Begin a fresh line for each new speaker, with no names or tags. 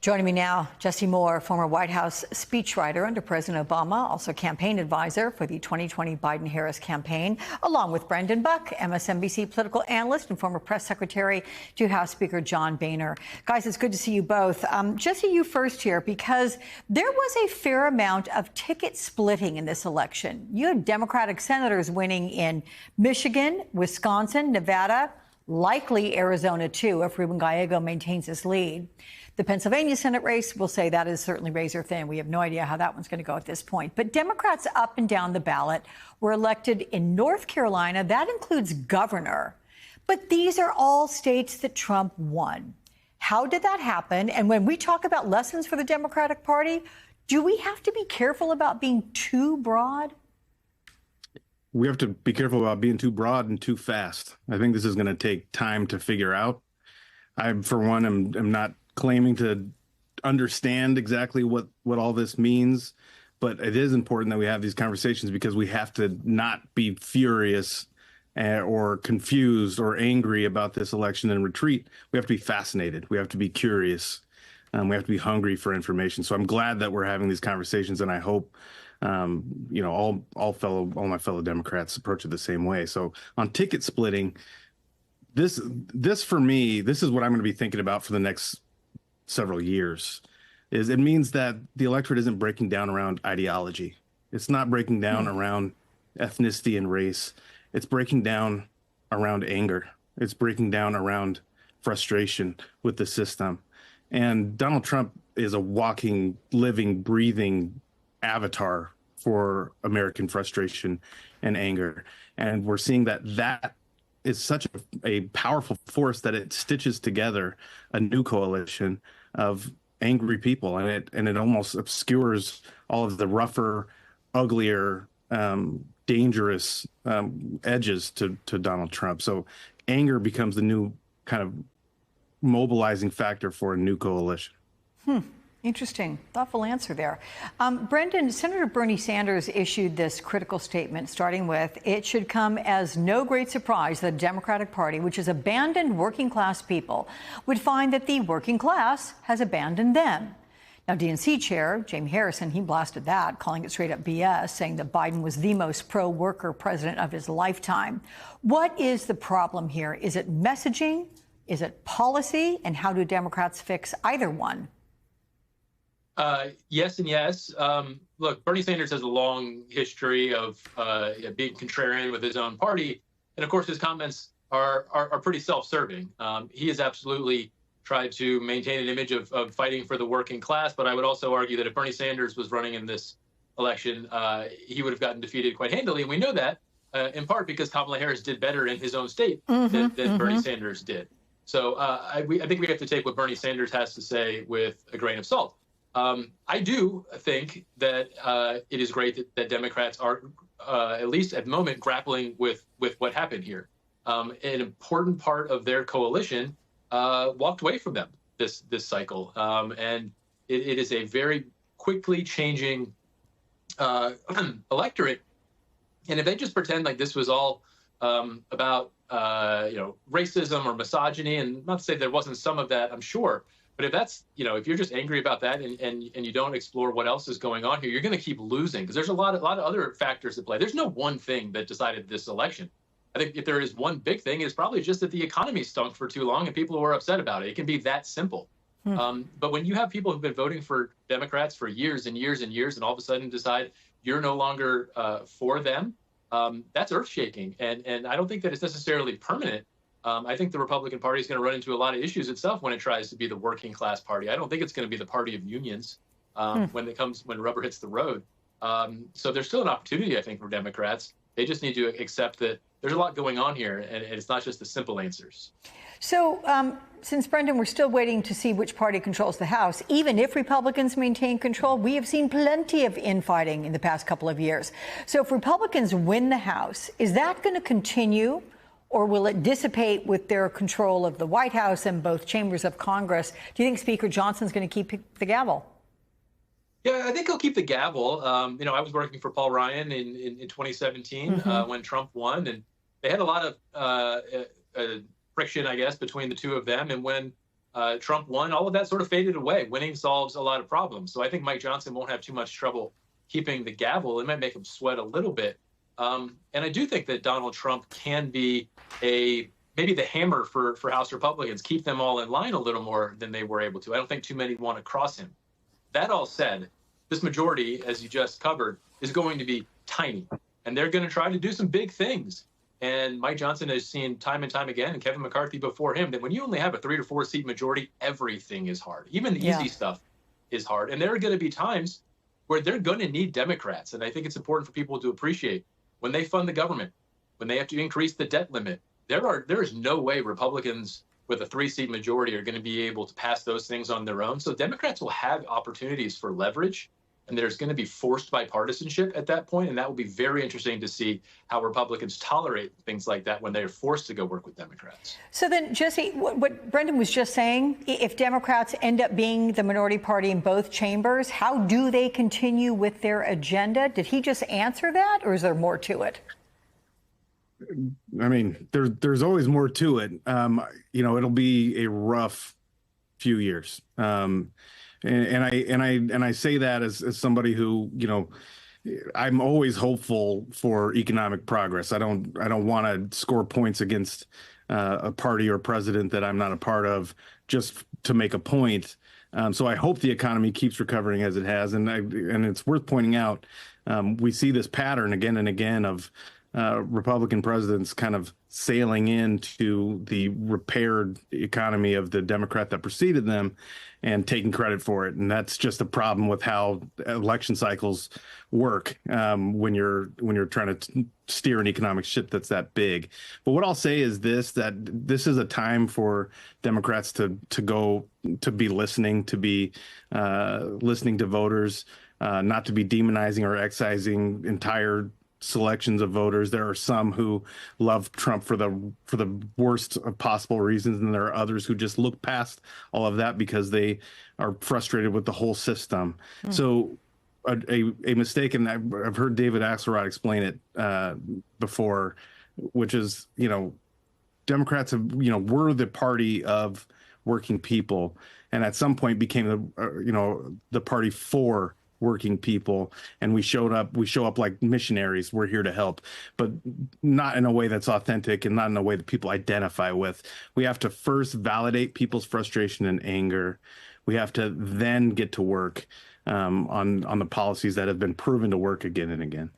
Joining me now, Jesse Moore, former White House speechwriter under President Obama, also campaign advisor for the 2020 Biden-Harris campaign, along with Brendan Buck, MSNBC political analyst and former press secretary to House Speaker John Boehner. Guys, it's good to see you both. Jesse, you first here, because there was a fair amount of ticket splitting in this election. You had Democratic senators winning in Michigan, Wisconsin, Nevada, likely Arizona, too, if Ruben Gallego maintains his lead. The Pennsylvania Senate race, we'll say that is certainly razor thin. We have no idea how that one's going to go at this point. But Democrats up and down the ballot were elected in North Carolina. That includes governor. But these are all states that Trump won. How did that happen? And when we talk about lessons for the Democratic Party, do we have to be careful about being too broad?
We have to be careful about being too broad and too fast. I think this is going to take time to figure out. I, for one, am not claiming to understand exactly what all this means, but it is important that we have these conversations because we have to not be furious or confused or angry about this election and retreat. We have to be fascinated. We have to be curious. We have to be hungry for information. So I'm glad that we're having these conversations, and I hope all my fellow Democrats approach it the same way. So on ticket splitting, this for me, this is what I'm going to be thinking about for the next several years. Is it means that the electorate isn't breaking down around ideology. It's not breaking down around ethnicity and race. It's breaking down around anger. It's breaking down around frustration with the system. And Donald Trump is a walking, living, breathing avatar for American frustration and anger. And we're seeing that is such a powerful force that it stitches together a new coalition of angry people, and it almost obscures all of the rougher, uglier, dangerous edges to Donald Trump. So anger becomes the new kind of mobilizing factor for a new coalition.
Interesting. Thoughtful answer there. Brendan, Senator Bernie Sanders issued this critical statement, starting with, it should come as no great surprise that the Democratic Party, which has abandoned working class people, would find that the working class has abandoned them. Now, DNC chair Jamie Harrison, he blasted that, calling it straight up BS, saying that Biden was the most pro-worker president of his lifetime. What is the problem here? Is it messaging? Is it policy? And how do Democrats fix either one?
Yes and yes. Look, Bernie Sanders has a long history of being contrarian with his own party. And of course, his comments are pretty self-serving. He has absolutely tried to maintain an image of fighting for the working class. But I would also argue that if Bernie Sanders was running in this election, he would have gotten defeated quite handily. And we know that in part because Kamala Harris did better in his own state than Bernie Sanders did. So I think we have to take what Bernie Sanders has to say with a grain of salt. I do think that it is great that Democrats are, at least at the moment, grappling with what happened here. An important part of their coalition walked away from them this cycle, and it is a very quickly changing electorate. And if they just pretend like this was all about racism or misogyny, and not to say there wasn't some of that, I'm sure. But if that's, if you're just angry about that and you don't explore what else is going on here, you're going to keep losing because there's a lot of other factors at play. There's no one thing that decided this election. I think if there is one big thing, it's probably just that the economy stunk for too long and people were upset about it. It can be that simple. But when you have people who've been voting for Democrats for years and years and years and all of a sudden decide you're no longer for them, that's earth shaking. And I don't think that it's necessarily permanent. I think the Republican Party is going to run into a lot of issues itself when it tries to be the working class party. I don't think it's going to be the party of unions when rubber hits the road. So there's still an opportunity, I think, for Democrats. They just need to accept that there's a lot going on here, and it's not just the simple answers.
So since, Brendan, we're still waiting to see which party controls the House, even if Republicans maintain control, we have seen plenty of infighting in the past couple of years. So if Republicans win the House, is that going to continue? Or will it dissipate with their control of the White House and both chambers of Congress? Do you think Speaker Johnson's going to keep the gavel?
Yeah, I think he'll keep the gavel. I was working for Paul Ryan in 2017 when Trump won, and they had a lot of friction, I guess, between the two of them. And when Trump won, all of that sort of faded away. Winning solves a lot of problems. So I think Mike Johnson won't have too much trouble keeping the gavel. It might make him sweat a little bit. And I do think that Donald Trump can be maybe the hammer for House Republicans, keep them all in line a little more than they were able to. I don't think too many want to cross him. That all said, this majority, as you just covered, is going to be tiny, and they're going to try to do some big things. And Mike Johnson has seen time and time again, and Kevin McCarthy before him, that when you only have a 3 to 4 seat majority, everything is hard. Even the easy stuff is hard. And there are going to be times where they're going to need Democrats. And I think it's important for people to appreciate when they fund the government, when they have to increase the debt limit, there is no way Republicans with a 3-seat majority are going to be able to pass those things on their own. So Democrats will have opportunities for leverage, and there's going to be forced bipartisanship at that point. And that will be very interesting to see how Republicans tolerate things like that when they're forced to go work with Democrats.
So then, Jesse, what Brendan was just saying, if Democrats end up being the minority party in both chambers, how do they continue with their agenda? Did he just answer that, or is there more to it?
I mean, there's always more to it. It'll be a rough few years. And I say that as somebody who, I'm always hopeful for economic progress. I don't want to score points against a party or president that I'm not a part of just to make a point. So I hope the economy keeps recovering as it has. And it's worth pointing out, we see this pattern again and again of Republican presidents kind of sailing into the repaired economy of the Democrat that preceded them and taking credit for it. And that's just a problem with how election cycles work when you're trying to steer an economic ship that's that big. But what I'll say is that this is a time for Democrats to be listening to voters, not to be demonizing or excising entire selections of voters. There are some who love Trump for the worst of possible reasons, and there are others who just look past all of that because they are frustrated with the whole system. So a mistake, and I've heard David Axelrod explain it before, which is, Democrats were the party of working people, and at some point became the party for working people, and we show up like missionaries. We're here to help, but not in a way that's authentic and not in a way that people identify with. We have to first validate people's frustration and anger. We have to then get to work on the policies that have been proven to work again and again.